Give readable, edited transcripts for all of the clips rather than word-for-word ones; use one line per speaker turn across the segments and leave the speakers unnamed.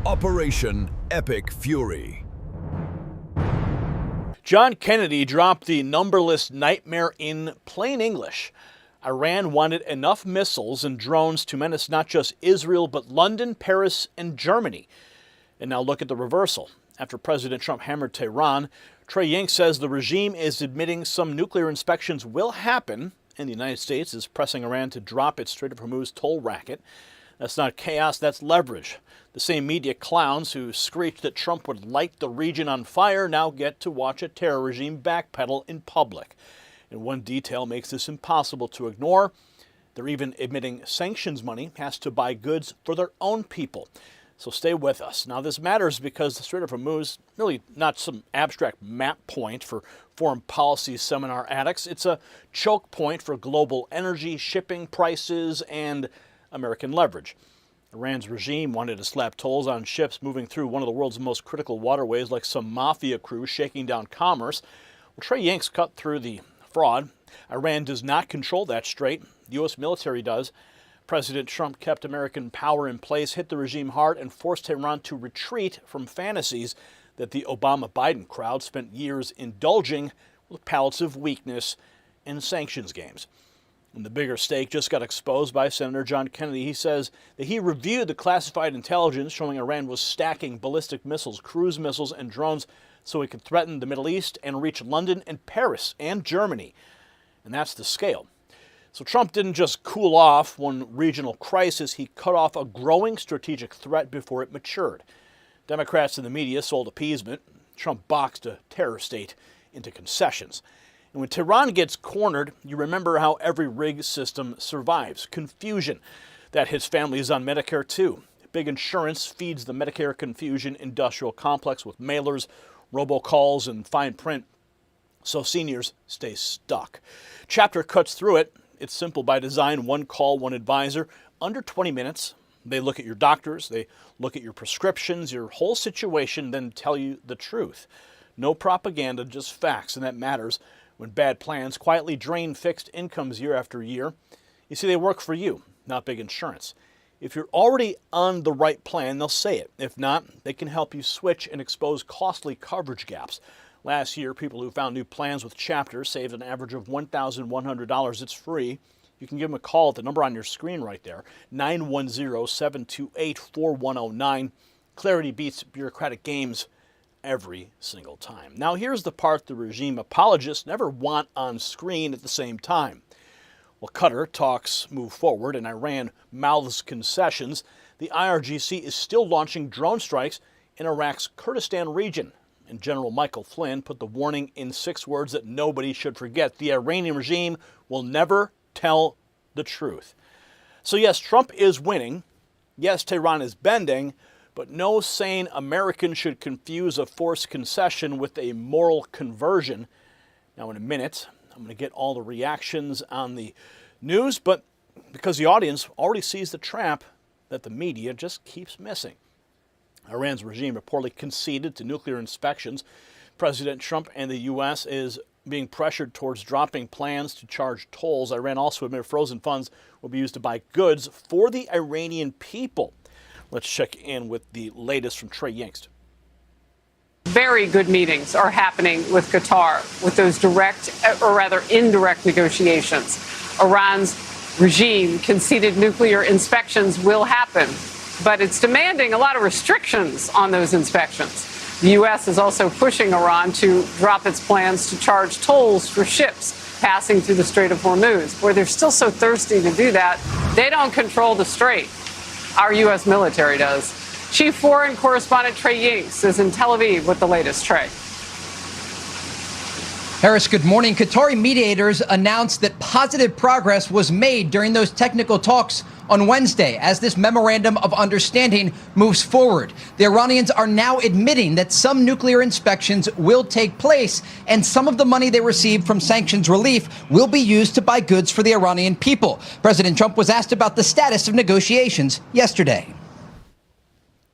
Operation Epic Fury.
John Kennedy dropped the numberless nightmare in plain English. Iran wanted enough missiles and drones to menace not just Israel, but London, Paris, and Germany. And now look at the reversal. After President Trump hammered Tehran, Trey Yingst says the regime is admitting some nuclear inspections will happen, and the United States is pressing Iran to drop its Strait of Hormuz toll racket. That's not chaos, that's leverage. The same media clowns who screeched that Trump would light the region on fire now get to watch a terror regime backpedal in public. And one detail makes this impossible to ignore. They're even admitting sanctions money has to buy goods for their own people. So stay with us. Now this matters because the Strait of Hormuz, really not some abstract map point for foreign policy seminar addicts. It's a choke point for global energy, shipping prices, and American leverage. Iran's regime wanted to slap tolls on ships moving through one of the world's most critical waterways like some mafia crew shaking down commerce. Well, Trey Yingst cut through the fraud. Iran does not control that strait. The U.S. military does. President Trump kept American power in place, hit the regime hard, and forced Tehran to retreat from fantasies that the Obama-Biden crowd spent years indulging with pallets of weakness and sanctions games. And the bigger stake just got exposed by Senator John Kennedy. He says that he reviewed the classified intelligence showing Iran was stacking ballistic missiles, cruise missiles, and drones so it could threaten the Middle East and reach London and Paris and Germany. And that's the scale. So Trump didn't just cool off one regional crisis, he cut off a growing strategic threat before it matured. Democrats and the media sold appeasement. Trump boxed a terror state into concessions. And when Tehran gets cornered, you remember how every rig system survives. Confusion. That hits families on Medicare too. Big insurance feeds the Medicare confusion industrial complex with mailers, robocalls, and fine print. So seniors stay stuck. Chapter cuts through it. It's simple by design. One call, one advisor. Under 20 minutes. They look at your doctors. They look at your prescriptions, your whole situation, then tell you the truth. No propaganda, just facts, and that matters when bad plans quietly drain fixed incomes year after year. You see, they work for you, not big insurance. If you're already on the right plan, they'll say it. If not, they can help you switch and expose costly coverage gaps. Last year, people who found new plans with Chapter saved an average of $1,100. It's free. You can give them a call at the number on your screen right there, 910-728-4109. Clarity beats bureaucratic games every single time. Now here's the part the regime apologists never want on screen at the same time. While Qatar talks move forward and Iran mouths concessions, the IRGC is still launching drone strikes in Iraq's Kurdistan region. And General Michael Flynn put the warning in 6 words that nobody should forget. The Iranian regime will never tell the truth. So yes, Trump is winning. Yes, Tehran is bending. But no sane American should confuse a forced concession with a moral conversion. Now, in a minute, I'm going to get all the reactions on the news, but because the audience already sees the trap that the media just keeps missing. Iran's regime reportedly conceded to nuclear inspections. President Trump and the U.S. is being pressured towards dropping plans to charge tolls. Iran also admitted frozen funds will be used to buy goods for the Iranian people. Let's check in with the latest from Trey Yingst.
Very good meetings are happening with Qatar, with those direct, or rather indirect negotiations. Iran's regime conceded nuclear inspections will happen, but it's demanding a lot of restrictions on those inspections. The U.S. is also pushing Iran to drop its plans to charge tolls for ships passing through the Strait of Hormuz. Boy, they're still so thirsty to do that. They don't control the strait. Our U.S. military does. Chief Foreign Correspondent Trey Yingst is in Tel Aviv with the latest. Trey.
Harris, good morning. Qatari mediators announced that positive progress was made during those technical talks on Wednesday as this memorandum of understanding moves forward. The Iranians are now admitting that some nuclear inspections will take place, and some of the money they received from sanctions relief will be used to buy goods for the Iranian people. President Trump was asked about the status of negotiations yesterday.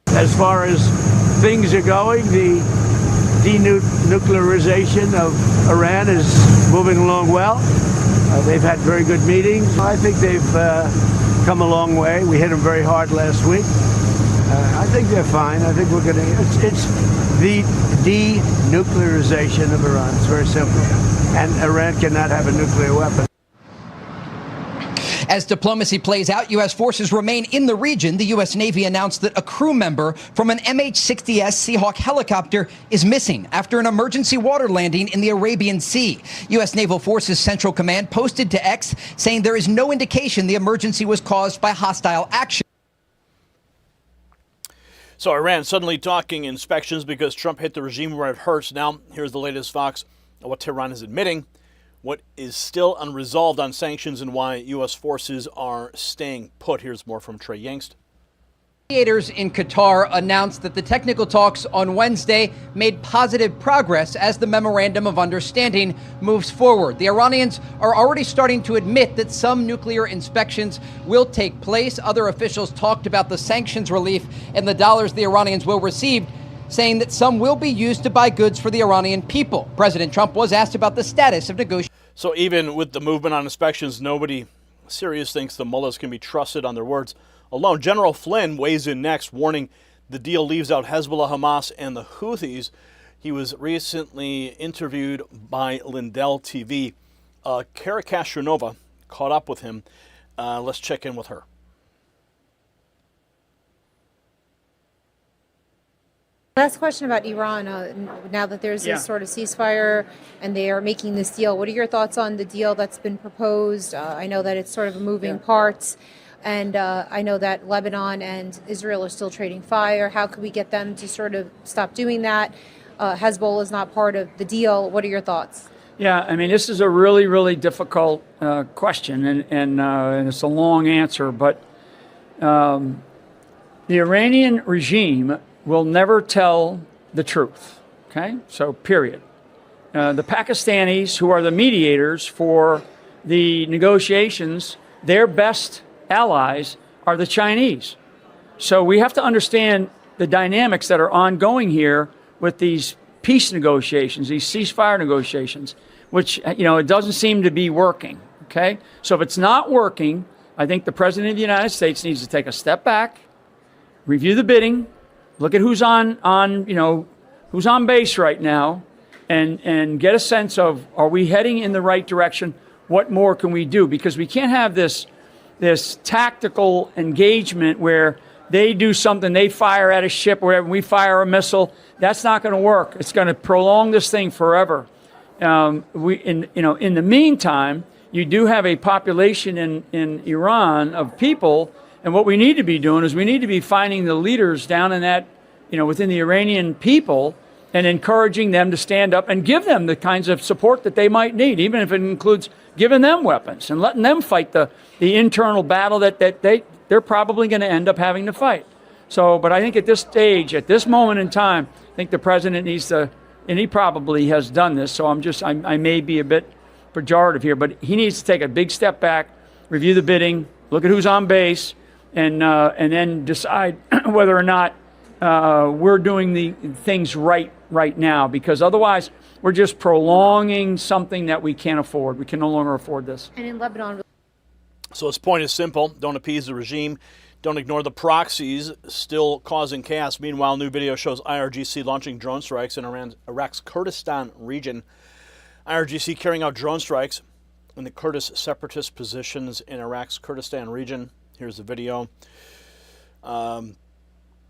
As far as things are going, the denuclearization of Iran is moving along well. They've had very good meetings. I think they've come a long way. We hit them very hard last week. I think they're fine. I think we're going to. It's the denuclearization of Iran. It's very simple, and Iran cannot have a nuclear weapon.
As diplomacy plays out, U.S. forces remain in the region. The U.S. Navy announced that a crew member from an MH-60S Seahawk helicopter is missing after an emergency water landing in the Arabian Sea. U.S. Naval Forces Central Command posted to X saying there is no indication the emergency was caused by hostile action.
So Iran suddenly talking inspections because Trump hit the regime where it hurts. Now, here's the latest Fox on what Tehran is admitting, what is still unresolved on sanctions, and why U.S. forces are staying put. Here's more from Trey Yangst.
Mediators in Qatar announced that the technical talks on Wednesday made positive progress as the memorandum of understanding moves forward. The Iranians are already starting to admit that some nuclear inspections will take place. Other officials talked about the sanctions relief and the dollars the Iranians will receive, saying that some will be used to buy goods for the Iranian people. President Trump was asked about the status of negotiations.
So even with the movement on inspections, nobody serious thinks the mullahs can be trusted on their words alone. General Flynn weighs in next, warning the deal leaves out Hezbollah, Hamas, and the Houthis. He was recently interviewed by Lindell TV. Kara Kashranova caught up with him. Let's check in with her.
Last question about Iran. Now that there's this sort of ceasefire and they are making this deal, what are your thoughts on the deal that's been proposed? I know that it's sort of moving parts, and I know that Lebanon and Israel are still trading fire. How could we get them to sort of stop doing that? Hezbollah is not part of the deal. What are your thoughts?
Yeah, I mean, this is a really, really difficult question, and it's a long answer, but the Iranian regime will never tell the truth, okay? So, period. The Pakistanis, who are the mediators for the negotiations, their best allies are the Chinese. So we have to understand the dynamics that are ongoing here with these peace negotiations, these ceasefire negotiations, which, it doesn't seem to be working, okay? So if it's not working, I think the President of the United States needs to take a step back, review the bidding, look at who's on base right now, and get a sense of, are we heading in the right direction? What more can we do? Because we can't have this tactical engagement where they do something, they fire at a ship, wherever we fire a missile. That's not going to work. It's going to prolong this thing forever. In the meantime, you do have a population in Iran of people. And what we need to be doing is we need to be finding the leaders down in that, within the Iranian people, and encouraging them to stand up and give them the kinds of support that they might need, even if it includes giving them weapons and letting them fight the internal battle that they're probably going to end up having to fight. So, but I think at this stage, at this moment in time, I think the president needs to, and he probably has done this, so I may be a bit pejorative here, but he needs to take a big step back, review the bidding, look at who's on base, and then decide whether or not we're doing the things right now, because otherwise we're just prolonging something that we can't afford. We can no longer afford this.
And in Lebanon.
So his point is simple. Don't appease the regime. Don't ignore the proxies still causing chaos. Meanwhile, new video shows IRGC launching drone strikes in Iraq's Kurdistan region. IRGC carrying out drone strikes in the Kurdish separatist positions in Iraq's Kurdistan region. Here's the video. In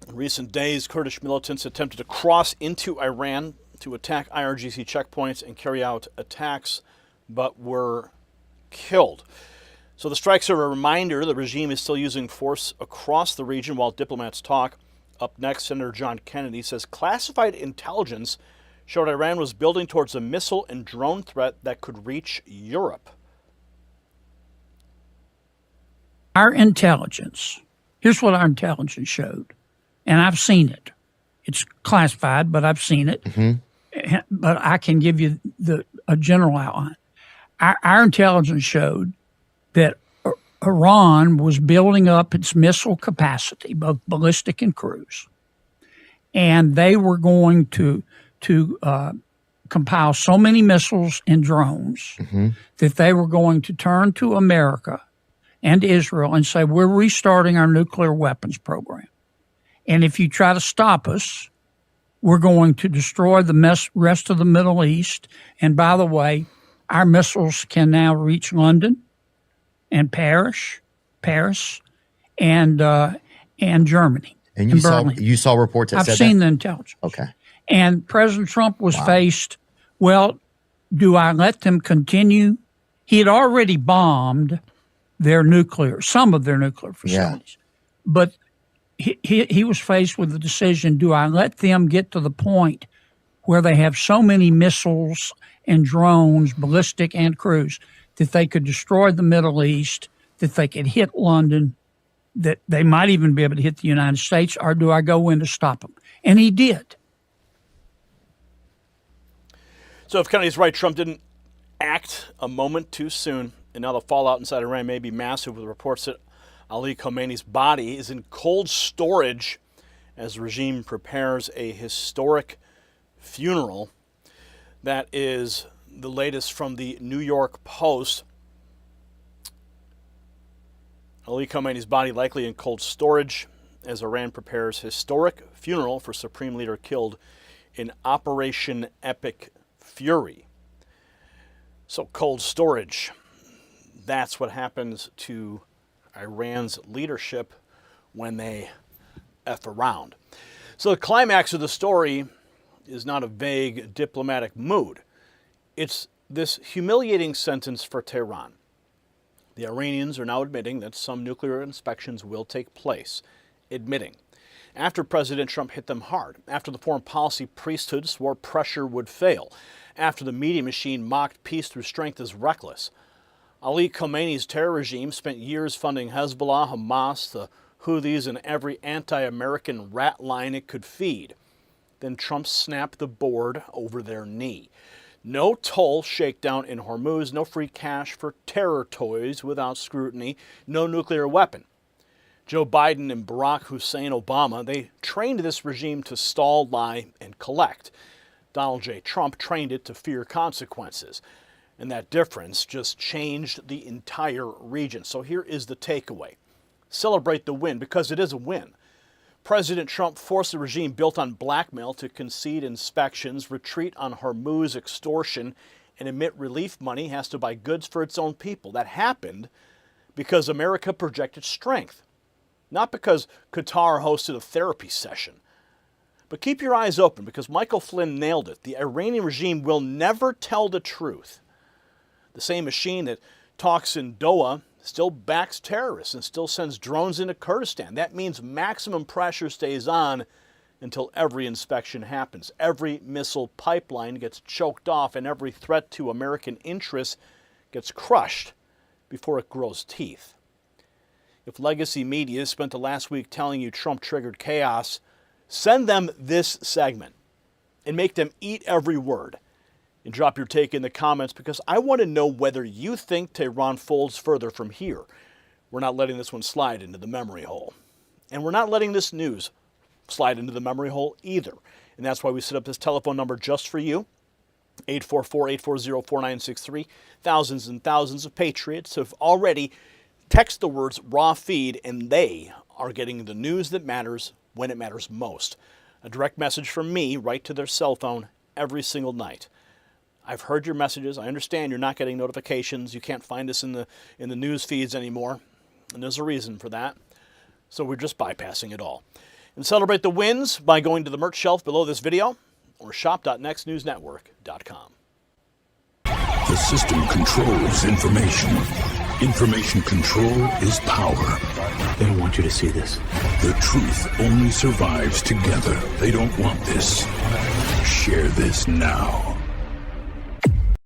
recent days, Kurdish militants attempted to cross into Iran to attack IRGC checkpoints and carry out attacks, but were killed. So the strikes are a reminder the regime is still using force across the region while diplomats talk. Up next, Senator John Kennedy says classified intelligence showed Iran was building towards a missile and drone threat that could reach Europe.
Our intelligence, here's what our intelligence showed, and I've seen it. It's classified, but I've seen it. Mm-hmm. But I can give you a general outline. Our intelligence showed that Iran was building up its missile capacity, both ballistic and cruise, and they were going to compile so many missiles and drones that they were going to turn to America and Israel and say, we're restarting our nuclear weapons program. And if you try to stop us, we're going to destroy the rest of the Middle East. And by the way, our missiles can now reach London and Paris, and Germany.
And you saw reports that
I've
said
seen
that?
the intelligence.
Okay.
And President Trump was faced, well, do I let them continue? He had already bombed some of their nuclear facilities. Yeah. But he was faced with the decision, do I let them get to the point where they have so many missiles and drones, ballistic and cruise, that they could destroy the Middle East, that they could hit London, that they might even be able to hit the United States, or do I go in to stop them? And he did.
So if Kennedy's right, Trump didn't act a moment too soon, and now the fallout inside Iran may be massive, with reports that Ali Khamenei's body is in cold storage as the regime prepares a historic funeral. That is the latest from the New York Post. Ali Khamenei's body likely in cold storage as Iran prepares historic funeral for Supreme Leader killed in Operation Epic Fury. So cold storage, that's what happens to Iran's leadership when they F around. So the climax of the story is not a vague diplomatic mood. It's this humiliating sentence for Tehran. The Iranians are now admitting that some nuclear inspections will take place. Admitting. After President Trump hit them hard. After the foreign policy priesthood swore pressure would fail. After the media machine mocked peace through strength as reckless. Ali Khamenei's terror regime spent years funding Hezbollah, Hamas, the Houthis, and every anti-American rat line it could feed. Then Trump snapped the board over their knee. No toll shakedown in Hormuz, no free cash for terror toys without scrutiny, no nuclear weapon. Joe Biden and Barack Hussein Obama, they trained this regime to stall, lie, and collect. Donald J. Trump trained it to fear consequences. And that difference just changed the entire region. So here is the takeaway. Celebrate the win, because it is a win. President Trump forced the regime built on blackmail to concede inspections, retreat on Hormuz extortion, and admit relief money has to buy goods for its own people. That happened because America projected strength, not because Qatar hosted a therapy session. But keep your eyes open, because Michael Flynn nailed it. The Iranian regime will never tell the truth. The same machine that talks in Doha still backs terrorists and still sends drones into Kurdistan. That means maximum pressure stays on until every inspection happens. Every missile pipeline gets choked off, and every threat to American interests gets crushed before it grows teeth. If legacy media spent the last week telling you Trump triggered chaos, send them this segment and make them eat every word. And drop your take in the comments, because I want to know whether you think Tehran folds further from here. We're not letting this one slide into the memory hole. And we're not letting this news slide into the memory hole either. And that's why we set up this telephone number just for you, 844-840-4963. Thousands and thousands of patriots have already texted the words raw feed, and they are getting the news that matters when it matters most. A direct message from me right to their cell phone every single night. I've heard your messages. I understand you're not getting notifications. You can't find us in the news feeds anymore. And there's a reason for that. So we're just bypassing it all. And celebrate the wins by going to the merch shelf below this video or shop.nextnewsnetwork.com.
The system controls information. Information control is power.
They don't want you to see this.
The truth only survives together. They don't want this. Share this now.